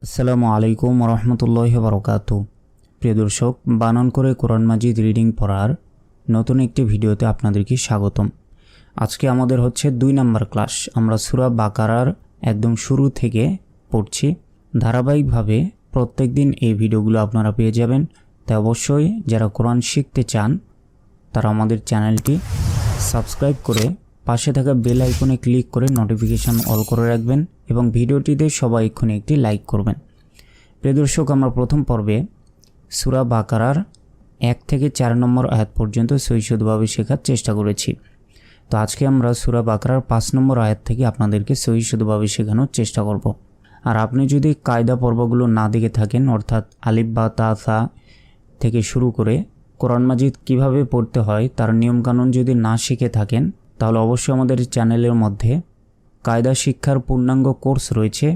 আসসালামু আলাইকুম রহমতুল্লাহি বারাকাতু। প্রিয় দর্শক, বানান করে কোরআন মাজিদ রিডিং পড়ার নতুন একটি ভিডিওতে আপনাদেরকে স্বাগতম। আজকে আমাদের হচ্ছে 2 নম্বর ক্লাস। আমরা সূরা বাকারার একদম শুরু থেকে পড়ছি। ধারাবাহিকভাবে প্রত্যেক দিন এই ভিডিওগুলো আপনারা পেয়ে যাবেন। তাই অবশ্যই যারা কোরআন শিখতে চান তারা আমাদের চ্যানেলটি সাবস্ক্রাইব করে পাশে থাকা বেল আইকনে ক্লিক করে নোটিফিকেশন অল করে রাখবেন এবং ভিডিওটিতে সবাই এক্ষুনি একটি লাইক করবেন। প্রিয় দর্শক, আমরা প্রথম পর্বে সূরা বাকারার 1 থেকে 4 নম্বর আয়াত পর্যন্ত সহিষ্ণুভাবে শেখার চেষ্টা করেছি। তো আজকে আমরা সূরা বাকারার 5 নম্বর আয়াত থেকে আপনাদেরকে সহিষ্ণুভাবে শেখানোর চেষ্টা করব। আর আপনি যদি কায়দা পর্বগুলো না দেখে থাকেন, অর্থাৎ আলিফ বা তা সা থেকে শুরু করে কোরআন মাজিদ কিভাবে পড়তে হয় তার নিয়মকানুন যদি না শিখে থাকেন, তাহলে অবশ্যই আমাদের চ্যানেলের মধ্যে কায়দা শিক্ষার পূর্ণাঙ্গ কোর্স রয়েছে।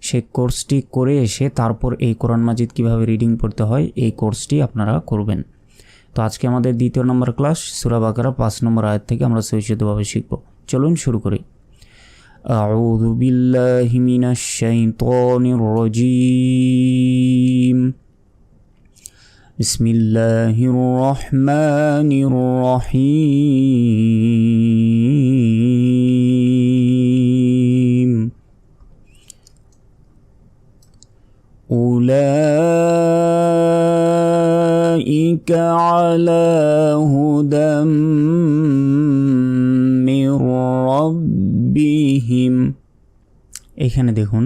সেই কোর্সটি করে এসে তারপর এই কোরআন মাজিদ কিভাবে রিডিং পড়তে হয় এই কোর্সটি আপনারা করবেন। তো আজকে আমাদের 2 নম্বর ক্লাস সূরা বাকারা 5 নম্বর আয়াত থেকে আমরা সহিষ্ণুভাবে শিখব। চলুন শুরু করি। আউযু বিল্লাহি মিনাশ শাইতানির রাজীম। বিসমিল্লাহির রহমানির রহিম। উলাইকা আলা হুদাম মির রাব্বিহিম। এখানে দেখুন,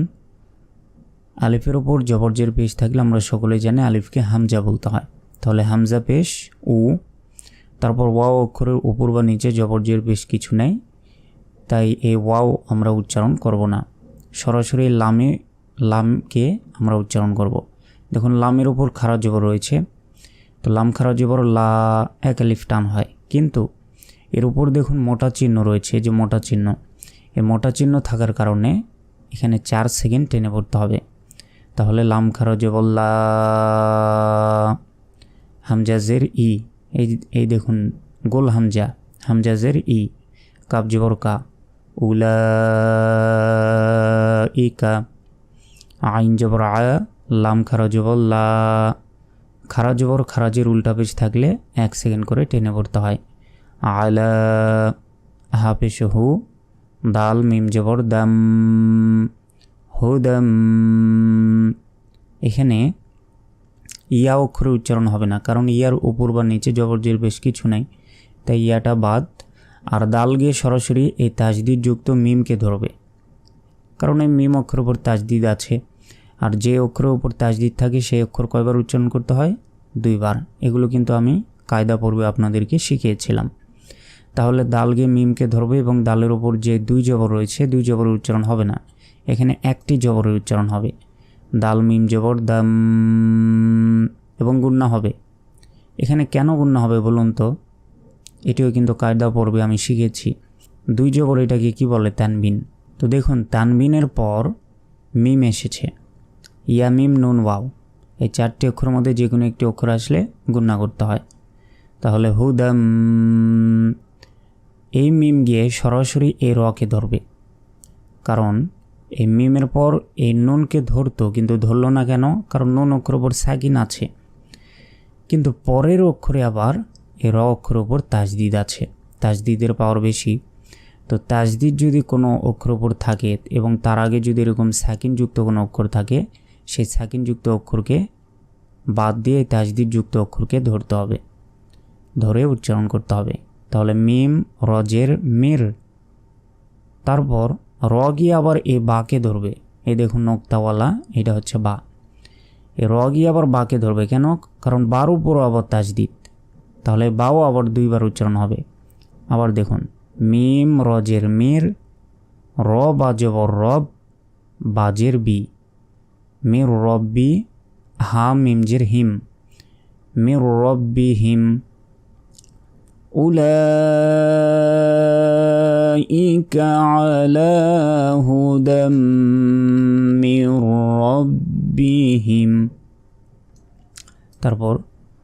আলিফের ওপর জবরজের পেশ থাকলে আমরা সকলে জানি আলিফকে হামজা বলতে হয়। তাহলে হামজা পেশ উ, তারপর ওয়াও অক্ষরের উপর বা নিচে জবরজের পেশ কিছু নেই, তাই এই ওয়াও আমরা উচ্চারণ করব না, সরাসরি লামকে আমরা উচ্চারণ করব। দেখুন, লামের উপর খাড়া জবর রয়েছে, তো লাম খাড়া জবর লা, এক আলিফ টান হয়, কিন্তু এর উপর দেখুন মোটা চিহ্ন রয়েছে, যে মোটা চিহ্ন, এই মোটা চিহ্ন থাকার কারণে এখানে 4 সেকেন্ড টেনে পড়তে হবে। তাহলে লাম খাড়া জবর লা, হামজাজের ই, এই দেখুন গোল হামজা, হামজাজের ই, কাব জবর কা, উলাইকা, আইন জবর আ, লাম খাড়া জবর লা, খাড়া জবর খারাজের উল্টা পেশ থাকলে 1 সেকেন্ড করে টেনে পড়তে হয়। আলা, হা পেশ হু, দাল মিম জবর দাম, হুদাম। এখানে ইয়া অক্ষরে উচ্চারণ হবে না, কারণ ইয়ার উপর বা নিচে জবরজের বেশ কিছু নাই, তাই ইয়াটা বাদ। আর দাল গিয়ে সরাসরি এই তাজদিদ যুক্ত মিমকে ধরবে, কারণ এই মিম অক্ষরের উপর তাজদিদ আছে। আর যে অক্ষরের উপর তাজদিদ থাকে সেই অক্ষর কয়বার উচ্চারণ করতে হয়? 2 বার। এগুলো কিন্তু আমি কায়দা পর্বে আপনাদেরকে শিখিয়েছিলাম। তাহলে দাল গিয়ে মিমকে ধরবে এবং দালের ওপর যে 2 জবর রয়েছে, 2 জবরের উচ্চারণ হবে না, এখানে একটি জবরের উচ্চারণ হবে, দাল মিম জবর দাম, এবং গুন্না হবে। এখানে কেন গুন্না হবে বলুন তো? এটিও কিন্তু কায়দা পর্বে আমি শিখেছি। 2 জবর এটাকে কি বলে? তানবিন। তো দেখুন, তানবিনের পর মিম এসেছে, ইয়া মিম নুন ওয়াও, এই 4টি অক্ষরের মধ্যে যে কোনো একটি অক্ষর আসলে গুন্না করতে হয়। তাহলে হুদাম, এই মিম গিয়ে সরাসরি এই রকে ধরবে, কারণ এই মিমের পর এই নুনকে ধরতো, কিন্তু ধরলো না কেন? কারণ নুন অক্ষরের উপর সাকিন আছে, কিন্তু পরের অক্ষরে আবার এই র অক্ষরের উপর তাজদিদ আছে, তাজদিদের পাওয়ার বেশি। তো তাজদিদ যদি কোনো অক্ষর উপর থাকে এবং তার আগে যদি এরকম সাকিনযুক্ত কোনো অক্ষর থাকে, সেই সাকিনযুক্ত অক্ষরকে বাদ দিয়ে তাজদিদ যুক্ত অক্ষরকে ধরতে হবে, ধরে উচ্চারণ করতে হবে। তাহলে মিম রজের মির, তারপর র গিয়ে আবার এই বাকে ধরবে, এই দেখুন নোক্তাওয়ালা, এটা হচ্ছে বা, এই র গিয়ে আবার বাকে ধরবে। কেন? কারণ বার উপরও আবার তাজদিদ, তাহলে বাও আবার 2 বার উচ্চারণ হবে। আবার দেখুন, মিম রজের মির, র বাজবর রব, বাজের বি, মির রব্বি, হা মিমজের হিম, মির রব্বি হিম। উলাইকা আলা হুদাম মির রাব্বিহিম। তারপর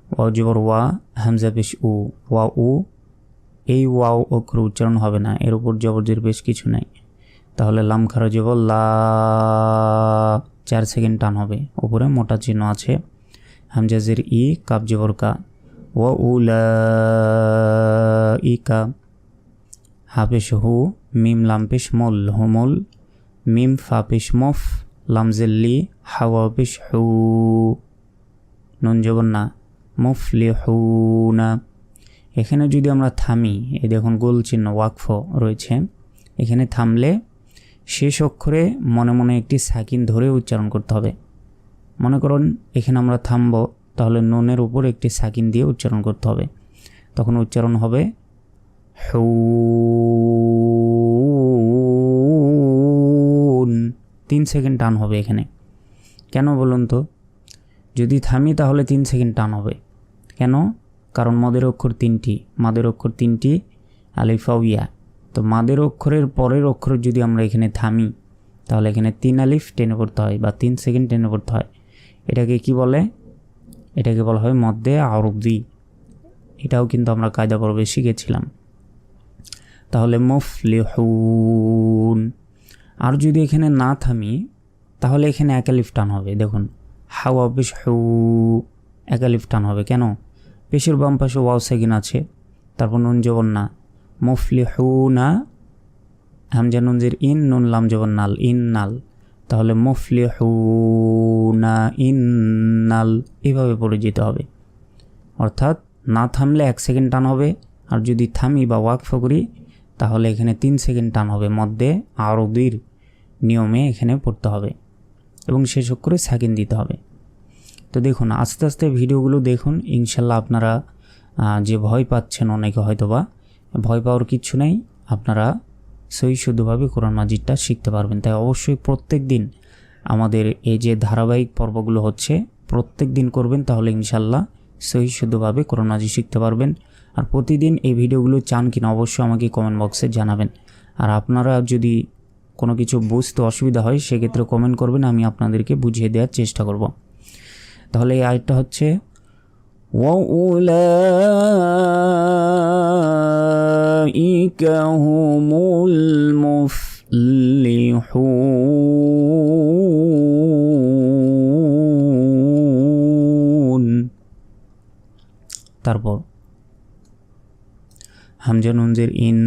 ওয়াও জবর ওয়া, হামজা পেশ উ, ওয়া উ, এই ওয়াও অক্ষর উচ্চারণ হবে না, এর উপর জবরজের বেশ কিছু নাই। তাহলে লাম খারা জবর লা, 4 সেকেন্ড টান হবে, উপরে মোটা চিহ্ন আছে। হামজা জের ই, কাব জবর কা, ওয়া উলাইকা। হা পেশ হু, মিম লাম পেশ মল, হুমুল। মিম ফা পেশ মফ, লাম জেল্লি, হাওয়া পেশ হু, নুন জবর না, মুফলিহুনা। এখানে যদি আমরা থামি, এই দেখুন গোল চিহ্ন ওয়াকফ রয়েছে, এখানে থামলে শেষ অক্ষরে মনে মনে একটি সাকিন ধরে উচ্চারণ করতে হবে। মনে করুন এখানে আমরা থামব, তাহলে নুনের উপর একটি সাকিন দিয়ে উচ্চারণ করতে হবে, তখন উচ্চারণ হবে হুন। 3 সেকেন্ড টান হবে এখানে। কেন বলুন তো? যদি থামি তাহলে 3 সেকেন্ড টান হবে কেন? কারণ মাদের অক্ষর 3টি, মাদের অক্ষর 3টি, আলিফ ওয়া ইয়া। তো মাদের অক্ষরের পরের অক্ষর যদি আমরা এখানে থামি, তাহলে এখানে 3 আলিফ টেনে পড়তে হয় বা 3 সেকেন্ড টেনে পড়তে হয়। এটাকে কি বলে? এটাকে বলা হয় মধ্যে আরবি। এটাও কিন্তু আমরা কায়দা পর্বে শিখেছিলাম। তাহলে মুফলিহুন। আর যদি এখানে না থামি, তাহলে এখানে এক আলিফ টান হবে। দেখুন হাওয়া পেশ হু, এক আলিফ টান হবে। কেন? পেশের বাম পাশে ওয়াও সাকিন আছে, তারপর নুন জবর না, মুফলিহুনা, হামজা নুন জের ইন, নুন লাম জবর নাল, ইন্নাল। তাহলে মুফলিহুনা ইন্নাল, এভাবে পড়ে যেতে হবে। অর্থাৎ না থামলে 1 সেকেন্ড টান হবে, আর যদি থামি বা ওয়াকফ করি তাহলে এখানে 3 সেকেন্ড টান হবে। মধ্যে আরবির নিয়মে এখানে পড়তে হবে এবং শেষ অক্ষরে সাকিন দিতে হবে। তো দেখুন আস্তে আস্তে ভিডিওগুলো দেখুন, ইনশাল্লাহ আপনারা যে ভয় পাচ্ছেন অনেকে হয়তোবা, ভয় পাওয়ার কিচ্ছু নেই, আপনারা সহি শুদ্ধভাবে কোরআন মাজিদটা শিখতে পারবেন। তাই অবশ্যই প্রত্যেক দিন আমাদের এই যে ধারাবাহিক পর্বগুলো হচ্ছে প্রত্যেক দিন করবেন, তাহলে ইনশাল্লাহ সহি শুদ্ধভাবে কোরআন মাজিদ শিখতে পারবেন। আর প্রতিদিন এই ভিডিওগুলো চান কিনা অবশ্যই আমাকে কমেন্ট বক্সে জানাবেন। আর আপনারা যদি কোনো কিছু বুঝতে অসুবিধা হয় সেক্ষেত্রে কমেন্ট করবেন, আমি আপনাদেরকে বুঝিয়ে দেওয়ার চেষ্টা করব। তাহলে এই আয়াতটা হচ্ছে ওয়াউলাইকা হুমুল মুফলিহুন। তারপর হামজা নুন জের ইন।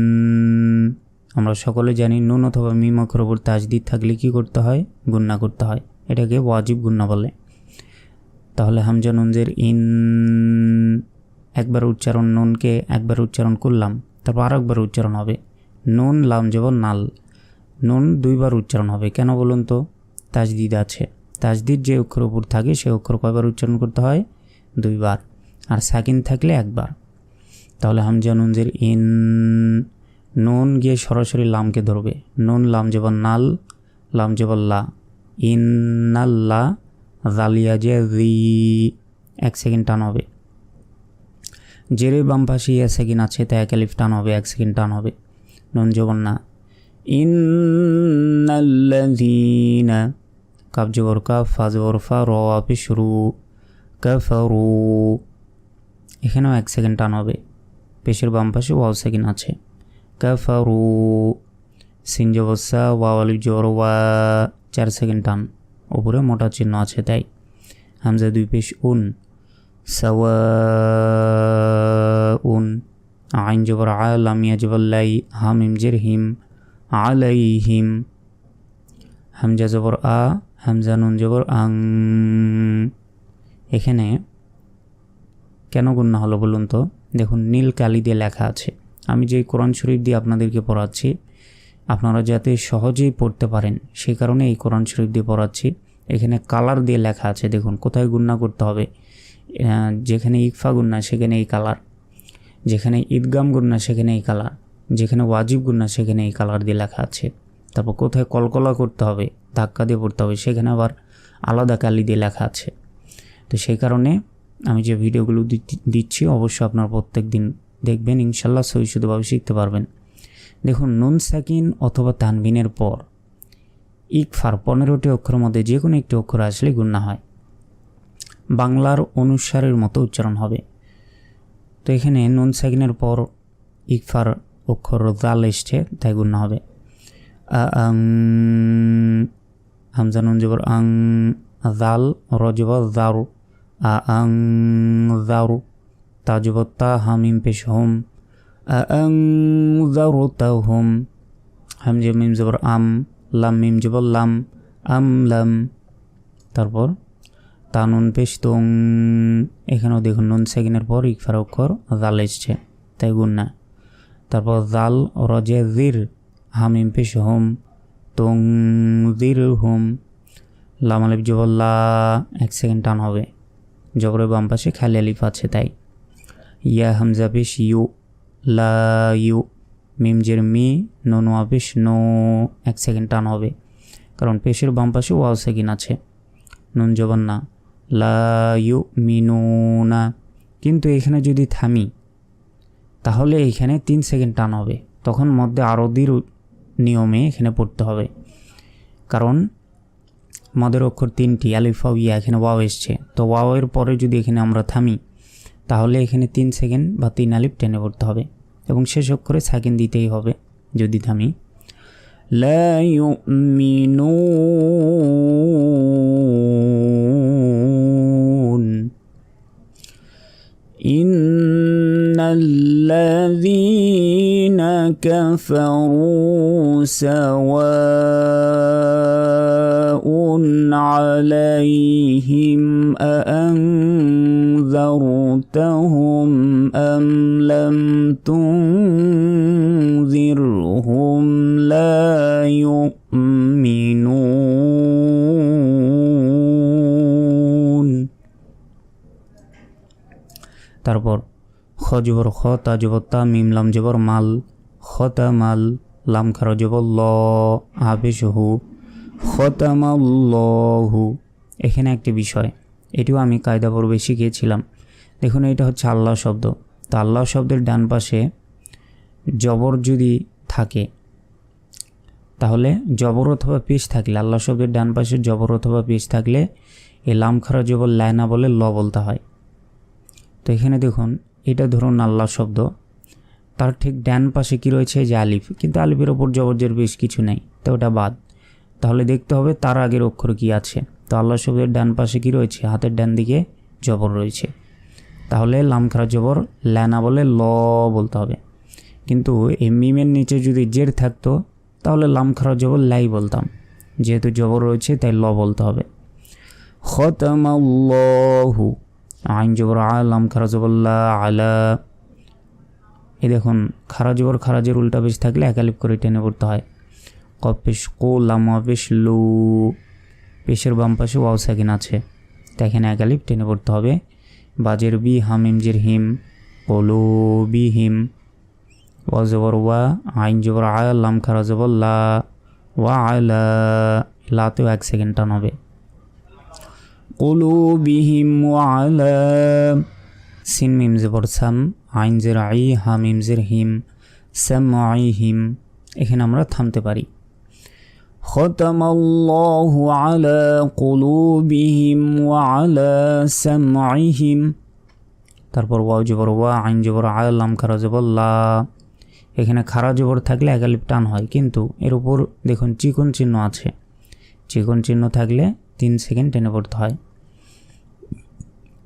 আমরা সকলে জানি নুন অথবা মিম অক্ষরের উপর তাজদিদ থাকলে কি করতে হয়? গুন্না করতে হয়। এটাকে ওয়াজিব গুন্না বলে। তাহলে হামজা নুন জের ইন, একবার উচ্চারণ, নুনকে একবার উচ্চারণ করলাম, তারপর আর একবার উচ্চারণ হবে। নুন লাম জবর নাল, নুন 2 বার উচ্চারণ হবে। কেন বলুন তো? তাজদিদ আছে। তাজদিদ যে অক্ষর উপর থাকে সে অক্ষর কয়বার উচ্চারণ করতে হয়? 2 বার। আর সাকিন থাকলে একবার। তাহলে হামজা নুন জের ইন, নুন গিয়ে সরাসরি লামকে ধরবে। নুন লাম জবর নাল, লাম জবর লা, ইন্নাল্লাহ, জালিয়া যে রি, 1 সেকেন্ড টান হবে। জেরের বাম পাশে ইয়া সেকেন্ড আছে, তাই 1 আলিফ টান হবে, 1 সেকেন্ড টান হবে। নুন জবর না, ইন্নাল্লাযীনা, কাব জবর কা, ফা জবর ফা, র পেশ রু, কাফারু, এখানেও 1 সেকেন্ড টান হবে। পেশের বাম পাশে ওয়াও সেকেন্ড আছে। কাফারু, সিন জবর সা, ওয়াও আলিফ জবর ওয়া, 4 সেকেন্ড টান, উপরে মোটা চিহ্ন আছে তাই। হামজা 2 পেশ উন, সাওয়াউন, আইন জবর আ, লাম ইয়া জবর লাই, হা মিম জের হিম, আলাইহিম। হামজা জবর আ, হামজা নুন জবর আং। এখানে কেন গুন্না হলো বলুন তো? দেখুন নীল কালি দিয়ে লেখা আছে। আমি যে কোরআন শরীফ দিয়ে আপনাদেরকে পড়াচ্ছি, আপনারা যাতে সহজেই পড়তে পারেন সেই কারণে এই কোরআন শরীফ দিয়ে পড়াচ্ছি। এখানে কালার দিয়ে লেখা আছে, দেখুন কোথায় গুন্না করতে হবে। যেখানে ইকফা গুন্না সেখানে এই কালার, যেখানে ঈদগাম গুন্না সেখানে এই কালার, যেখানে ওয়াজিব গুন্না সেখানে এই কালার দিয়ে লেখা আছে। তারপর কোথায় কলকলা করতে হবে, ধাক্কা দিয়ে পড়তে হবে, সেখানে আবার আলাদা কালি দিয়ে লেখা আছে। তো সেই কারণে আমি যে ভিডিওগুলো দিচ্ছি অবশ্যই আপনারা প্রত্যেক দিন দেখবেন, ইনশাল্লাহ সহি শুদ্ধভাবে শিখতে পারবেন। দেখুন নুন সাকিন অথবা তানবিনের পর ইকফার 15টি অক্ষরের মধ্যে যে কোনো একটি অক্ষর আসলে গুন্না হয়, বাংলার অনুসারের মতো উচ্চারণ হবে। তো এখানে নুন সাকিনের পর ইকফার অক্ষর জাল এসছে, তাই গুন্না হবে। হামজা নুন জবর আং, জাল র জবর জারু, আং জারু, তা জবর তা, হামিম পেশ হোম, আং জারু তা হোম, হামজা মিম জবর আম, লাম মিম জবর লাম, লাম। তারপর তানুন পেশ তুং, এখানেও দেখুন নুন সেকেন্ডের পর ইকফার অক্ষর জাল এসছে, তাই গুণ না। তারপর জাল রজে জির, হামিম পেশ হোম, তুং জির হোম, লাম আলিফ জবর লা, 1 সেকেন্ড টান হবে, জবরের বাম পাশে খালি আলিফ আছে তাই। ইয়া হামজা পেশ ইউ, লা ইউ, মিম জের মি, নুন ওয়া পেশ নো, 1 সেকেন্ড টান হবে, কারণ পেশের বাম পাশে ওয়াও সেকেন্ড আছে, নুন জবর না, লা ইউ মিনুনা। কিন্তু এখানে যদি থামি তাহলে এখানে 3 সেকেন্ড টান হবে, তখন মধ্যে আরবির নিয়মে এখানে পড়তে হবে, কারণ মদের অক্ষর 3টি, আলিফ ওয়াও ইয়া, এখানে ওয়াও এসছে, তো ওয়াওয়ের পরে যদি এখানে আমরা থামি তাহলে এখানে 3 সেকেন্ড বা 3 আলিফ টেনে পড়তে হবে, এবং শেষ অক্ষরে সাকিন দিতেই হবে যদি থামি। লা ইউমিনুন ইন্নাল্লাযীনা কাফারু সাওয়াউন আলাইহিম আআনযারতাহুম আম লাম তুনযিরহুম লা ইউমিনুন। তারপর খ জবর খ, তা জবর তা, মিম লাম জবর মাল, খতামাল, লাম খারা জবর ল, আবেশ হু, খতামাল্লাহু। এখানে একটি বিষয়, এটিও আমি কায়দা পর্বে শিখিয়েছিলাম। দেখুন এটা হচ্ছে আল্লাহ শব্দ, তো আল্লাহ শব্দের ডান পাশে জবর যদি থাকে তাহলে জবর অথবা পেশ থাকলে, আল্লাহ শব্দের ডান পাশে জবর অথবা পেশ থাকলে এই লাম খারা জবর লা না বলে ল বলতে হয়। তো এখানে দেখুন এটা ধরুন আল্লাহ শব্দ, তার ঠিক ডান পাশে কি রয়েছে, যে আলিফ, কিন্তু আলিফের ওপর জবরজের বেশ কিছু নেই, তো ওটা বাদ। তাহলে দেখতে হবে তার আগের অক্ষর কি আছে। তো আল্লাহ শব্দের ডান পাশে কি রয়েছে, হাতের ডান দিকে জবর রয়েছে, তাহলে লাম খারা জবর লা না বলে ল বলতে হবে। কিন্তু এই মিমের নিচে যদি জের থাকতো তাহলে লাম খারা জবর লাই বলতাম, যেহেতু জবর রয়েছে তাই ল বলতে হবে। খতামাল্লাহু, আইন জবর আ, লাম খারা জবর লা, আলা। এই দেখুন খারা জবর খারাজের উল্টা পেশ থাকলে এক আলিফ করে টেনে পড়তে হয়। কফ পেশ কো, লাম পেশ লু, পেশের বাম পাশে ওয়াও সাকিন আছে, তাই এখানে এক আলিফ টেনে পড়তে হবে। বাজের বি, হামিম জের হিম, কলু বি হিম, ওয়া জবর ওয়া, আইন জবর আ, লাম খারা জবর লা, ওয়া আলা, লাতেও 1 সেকেন্ড টান হবে। কুলুবিহিম ওয়া আলা, সিন মিম জবর সাম, আইন জের আই, হামিম জের হিম, সামঈহিম। এখানে আমরা থামতে পারি। খতামাল্লাহু আলা কুলুবিহিম ওয়া আলা সামঈহিম। তারপর ওয়াও জবর ওয়া, আইন জবর আ, লাম খারা জবর লা। এখানে খারা জবর থাকলে এক আলিফ টান হয়, কিন্তু এর উপর দেখুন চিকন চিহ্ন আছে, চিকন চিহ্ন থাকলে 3 সেকেন্ড টেনে পড়তে হয়।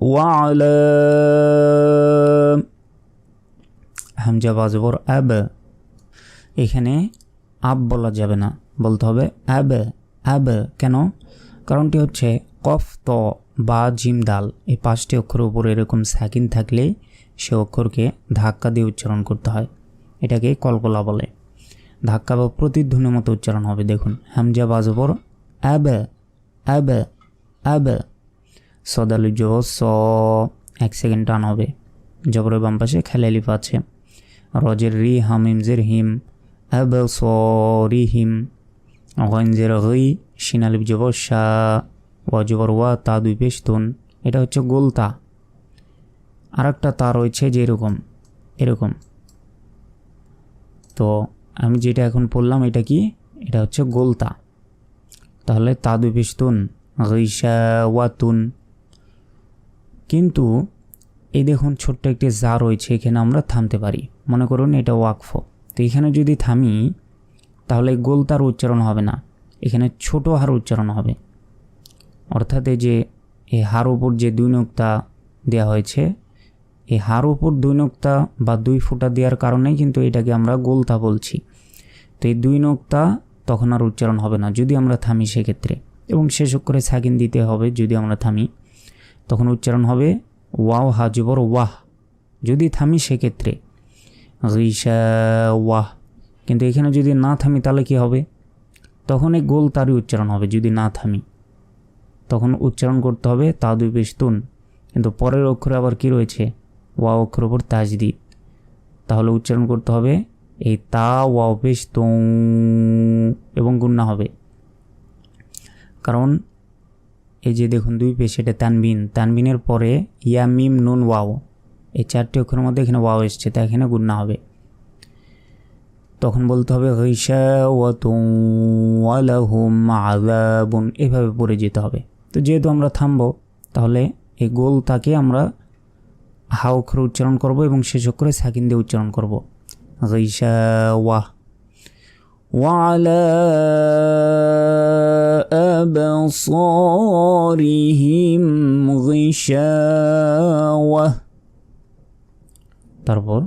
ওয়া আলা, হামজা বা জবর আব, এখানে আব বলা যাবে না, বলতে হবে আব। আব কেন? কারণটি হচ্ছে কফ, ত বা জিম দাল এই 5টি অক্ষরের উপর এরকম সাকিন থাকলে সে অক্ষরকে ধাক্কা দিয়ে উচ্চারণ করতে হয়, এটাকে কলকলা বলে। ধাক্কা বা প্রতিধ্বনির মতো উচ্চারণ হবে। দেখুন হামজা বা জবর আব, আব, আব, সদালু জবর স, 1 সেকেন্ড টান হবে, জবরের বাম পাশে খালি আলিফ আছে। রজের রি, হামিম জের হিম, আব সরিহিম। গইন জের গই, শিন আলিফ জবর শা, ওয়া জবর ওয়া, তা 2 পেশ তুন, এটা হচ্ছে গোলতা। আর একটা তা রয়েছে যে এরকম এরকম, তো আমি যেটা এখন পড়লাম এটা কি, এটা হচ্ছে গোলতা। তাহলে তা 2 পেশ তুন, গইশা ওয়া তুন। কিন্তু এই দেখুন ছোট্ট একটি যা রয়েছে, এখানে আমরা থামতে পারি। মনে করুন এটা ওয়াকফ, তো এখানে যদি থামি তাহলে গোলতার উচ্চারণ হবে না, এখানে ছোট হার উচ্চারণ হবে, অর্থাৎ এই যে এই হার উপর যে 2 নোক্তা দেওয়া হয়েছে, এই হার উপর 2 নোক্তা বা 2 ফোঁটা দেওয়ার কারণেই কিন্তু এটাকে আমরা গোলতা বলছি। তো এই 2 নোক্তা তখন আর উচ্চারণ হবে না যদি আমরা থামি সেক্ষেত্রে, এবং শেষ অক্ষরে সাকিন দিতে হবে যদি আমরা থামি, তখন উচ্চারণ হবে ওয়াও হা জবর ওয়াহ। যদি থামি সেক্ষেত্রে রিশা ওয়াহ, কিন্তু এখানে যদি না থামি তাহলে কি হবে, তখন এই গোল তারই উচ্চারণ হবে। যদি না থামি তখন উচ্চারণ করতে হবে তা 2 পেশ তুন, কিন্তু পরের অক্ষরে আবার কি রয়েছে, ওয়া অক্ষর উপর তাজদিদ, তাহলে উচ্চারণ করতে হবে এই তা ওয়াও পেশ তুং এবং গুন্না হবে। কারণ এই যে দেখুন 2 পেশ, এটা তানবিন, তানবিনের পরে ইয়া মিম নুন ওয়াও, এই 4টি অক্ষরের মধ্যে এখানে ওয়াও এসছে, তাই এখানে গুন্না হবে। তখন বলতে হবে গিশাওয়াতুন ওয়া লাহুম আযাবুন, এভাবে পড়ে যেতে হবে। তো যেহেতু আমরা থামবো, তাহলে এই গোল তাকে আমরা হা অক্ষরে উচ্চারণ করব এবং শেষ অক্ষরে সাকিন দিয়ে উচ্চারণ করব। গিশাওয়া ওয়ালা আবসারিহিম গিশাওয়া, তারপর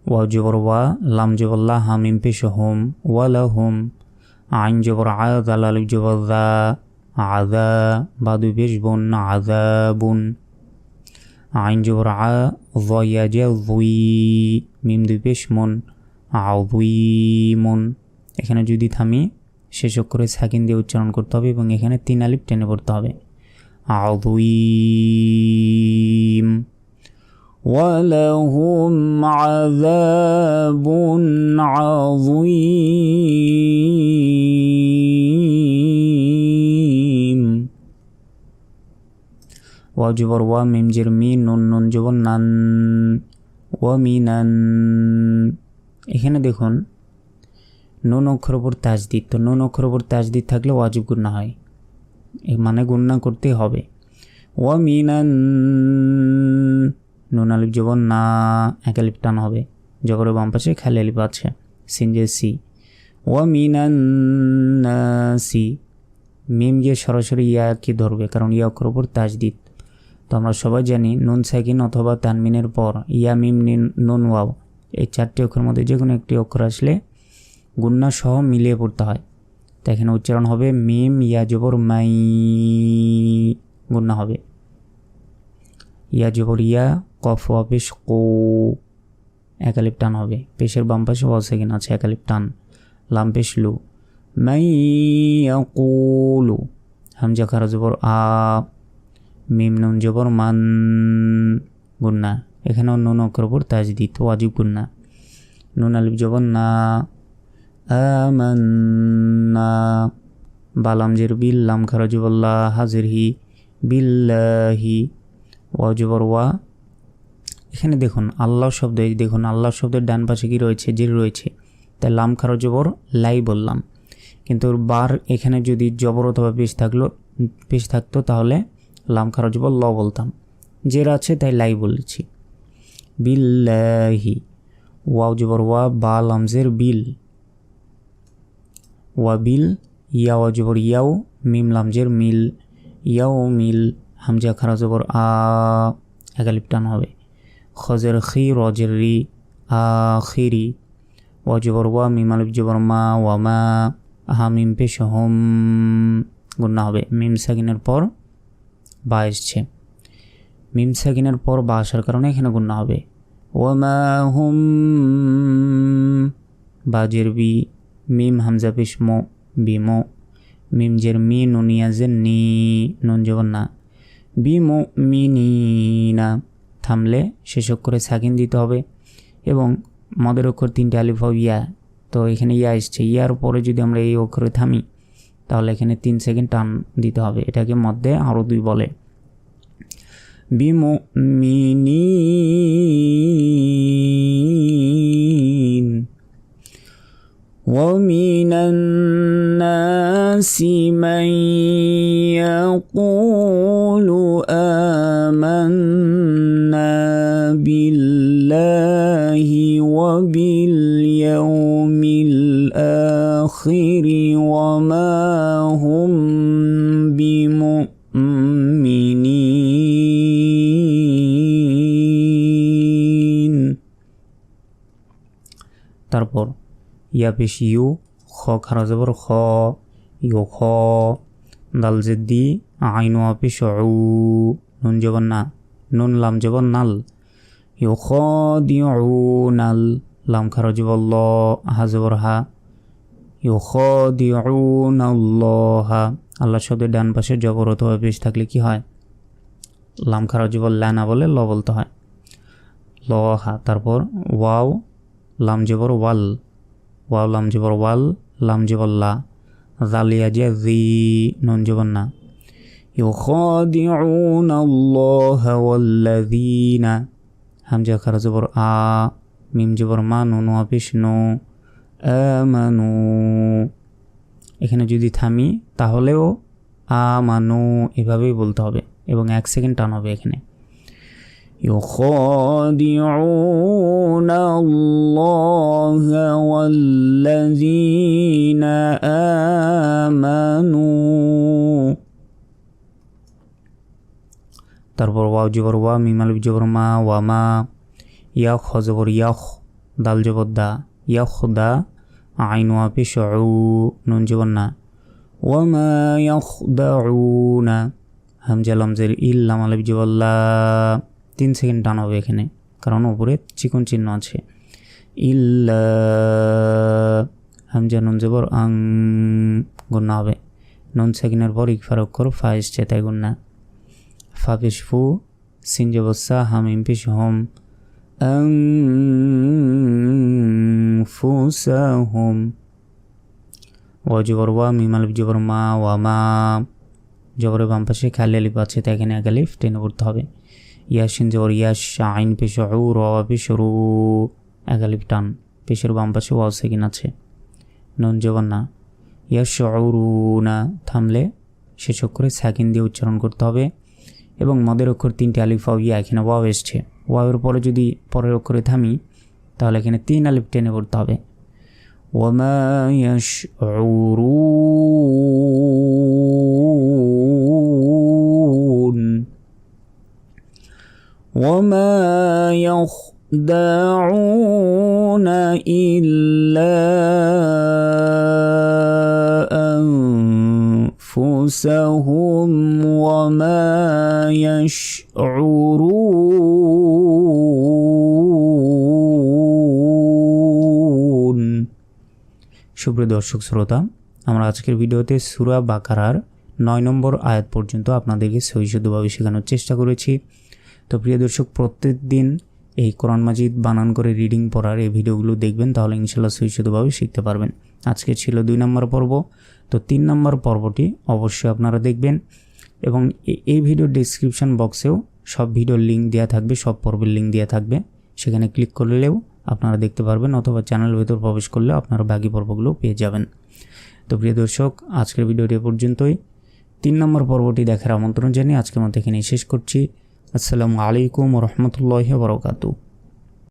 ওয়া জবর ওয়া, লাম জবর লা, হা মিম পেশ হুম, ওয়া লাহুম, আইন জবর আ, দাল আলিফ জবর দা, আযা, বা 2 পেশ বুন, আযাবুন, আইন জবর আ, যয়া জা যুই, মিম 2 পেশ মুন, আযীমুন। এখানে যদি থামি শেষ অক্ষরে সাকিন দিয়ে উচ্চারণ করতে হবে এবং এখানে 3 আলিফ টেনে পড়তে হবে, আযীম। ওয়ালাহুম আযাবুন আযীম। ওয়া জবর ওয়া, মিম জের মি, নুন নুন জবর নান, ওয়া মিনান। এখানে দেখুন নুন অক্ষর উপর তাজদিদ, তো নুন অক্ষর উপর তাজদিদ থাকলে ওয়াজিব গুন্না হয়, মানে গুন্না করতে হবে। ওয়া মিনান, নুন আলিফ জবর না, এক আলিফ টান হবে, জবরের বাম পাশে খালি আলিফ আছে, সিন যে সি। ওয়া মিনান নাসি, মিম যে সরাসরি ইয়া কি ধরবে, কারণ ইয়া অক্ষর উপর তাজদিদ। তো আমরা সবাই জানি নুন সাকিন অথবা তানমিনের পর ইয়া মিম নুন ওয়াও, এই 4টি অক্ষরের মধ্যে যে কোনো একটি অক্ষর আসলে গুন্না সহ মিলিয়ে পড়তে হয়। তো এখানে উচ্চারণ হবে মিম ইয়া জবর মাই, গুন্না হবে। ইয়া জবর ইয়া, কফ ওয়া পেশ কো, এক আলিফ টান হবে, পেশের বাম পাশে ওয়াও সাকিন আছে, এক আলিফ টান, লাম পেশ লু, মাই ইয়াকুলু, হামজা খারা জবর আ, মিম নুন জবর মান, গুন্না। এখানেও নুন অক্ষর উপর তাজদিদ, ওয়াজিব গুন্না। নুন আলিফ জবর না, আমান্না, বালাম জের বিল, লাম খারা জবর লা, হাজির হি, বিল্লাহি, ওয়া জবর ওয়া। এখানে দেখুন আল্লাহ শব্দ, দেখুন আল্লাহ শব্দের ডান পাশে কি রয়েছে, জের রয়েছে, তাই লাম খারা জবর লাই বললাম, কিন্তু বার এখানে যদি জবর অথবা পেশ থাকতো তাহলে লাম খারা জবর ল বলতাম, জের আছে তাই লাই বলেছি। বিল্লাহি, ওয়াও জবর ওয়া, বা লামজের বিল, ওয়া বিল, ইয়া ওয়া জবর ইয়াও, মিম লামজের মিল, ইয়াও মিল, হামজা খারা জবর আ, এক আলিফ টান হবে, খজের খি, রজের রি, আখিরি, ওয়া জবর ওয়া, মিম আলিফ জবর মা, ওয়া মা, হা মিম পেশ হুম, গুন্না হবে। মিম সাকিনের পর বা এসছে, মিম সাকিনের পর বা আসার কারণে এখানে গুন্না হবে। ওয়া মা হুম, বা জের বি, মিম হামজা পেশ মো, বিমো, মিম জের মি, নুনিয়া জের নি, নুন জবর না, বিমুমিনিনা, থামলে শেষ অক্ষরে সাকিন দিতে হবে এবং মদের অক্ষর 3টে আলিফ ইয়া, তো এখানে ইয়া এসছে, ইয়ার পরে যদি আমরা এই অক্ষরে থামি তাহলে এখানে 3 সেকেন্ড টান দিতে হবে, এটাকে মধ্যে আরও 2 বলে। বিমুমিনিন, ومن الناس من يقول آمنا بالله وباليوم الآخر الآخر وما هم بمؤمنين তারপর ইয়া পেশ ইউ খ খারা জবর খ ইউ খ দাল জেদ্দি আইন ওয়া পেশ উ নুন জবর না নুন লাম জবর নাল ইউ খ দিউ নাল লাম খারা জবর ল হা জবর হা ইউ খ দিউ নাল্লাহা আল্লাহ শব্দের ডান পাশে জবর অথবা পেশ থাকলে কি হয় লাম খারা জবর লা না বলে ল বলতে হয় ল হা তারপর ওয়াও লাম জবর ওয়াল ওয়াও লাম জবর ওয়াল লাম জবর লা জালিয়া যে জি নুন জবর না ইউখাদিউনা আল্লাহ ওয়াল্লাযীনা হামজা খারা জবর আ মিম জবর মা নুন ওয়া পেশ নু আমানু এখানে যদি থামি তাহলেও আমানু এভাবেই বলতে হবে এবং 1 সেকেন্ড টান হবে এখানে يخادعون الله والذين آمنوا তারপর ওয়াও জবর ওয়া মিম আলিফ জবর মা ওয়া মা ইয়া খ জবর ইয়াখ দাল জবর দা ইয়াখদা আইন ওয়া পেশ উ নুন জবর না ওয়া মা ইয়াখদাউনা হামজা লাম জের ইল লাম আলিফ জবর লা 3 সেকেন্ড টান হবে এখানে কারণ উপরে চিকন চিহ্ন আছে ইল্লা হামজা নুন জবর আং গুণা হবে নুন সেকেন্ডের পর ইকফার অক্ষর ফা এসছে তাই গুণা ফা পেশ ফু সিন জবর সা হাম ইম পেশ হোম আং ফুসাহুম ওয়া জবর ওয়া মিম আলিফ জবর মা ওয়া মা জবরের বাম পাশে খালি আলিফ আছে তাই এখানে এক আলিফ টেনে পড়তে হবে ইয়াসিন জবর ইয়াস আইন পেশ উ র পেশ রু এক আলিফ টান পেশের বাম পাশে ওয়াও সেকেন্ড আছে নুন জবর না ইয়াশউরুনা থামলে শেষ অক্ষরে সাকিন দিয়ে উচ্চারণ করতে হবে এবং মদের অক্ষর 3টি আলিফ ওয়া ইয়া এখানে ওয়াও এসছে ওয়াওয়ের পরে যদি পরের অক্ষরে থামি তাহলে এখানে 3 আলিফ টেনে পড়তে হবে ওয়ামা ইয়াশউরুন وما يخدعون إلا أنفسهم وما يشعرون সুপ্রিয় দর্শক শ্রোতা আমরা আজকের ভিডিওতে সূরা বাকারার 9 নম্বর আয়াত পর্যন্ত আপনাদেরকে সহিষ্ণুভাবে শেখানোর চেষ্টা করেছি তো প্রিয় দর্শক প্রত্যেকদিন এই কোরআন মাজিদ বানান করে রিডিং পড়ার এই ভিডিওগুলো দেখবেন তাহলে ইনশাআল্লাহ সহিষ্ণুভাবে শিখতে পারবেন আজকে ছিল 2 নম্বর পর্ব তো 3 নম্বর পর্বটি অবশ্যই আপনারা দেখবেন এবং এই ভিডিওর ডেসক্রিপশন বক্সেও সব ভিডিওর লিঙ্ক দেওয়া থাকবে সব পর্বের লিঙ্ক দেওয়া থাকবে সেখানে ক্লিক করলেও আপনারা দেখতে পারবেন অথবা চ্যানেলের ভেতর প্রবেশ করলে আপনারা বাকি পর্বগুলো পেয়ে যাবেন তো প্রিয় দর্শক আজকের ভিডিওটি পর্যন্তই 3 নম্বর পর্বটি দেখার আমন্ত্রণ জানিয়ে আজকের মতো এখানেই শেষ করছি আসসালামু আলাইকুম ওয়া রাহমাতুল্লাহি ওয়া বারাকাতুহু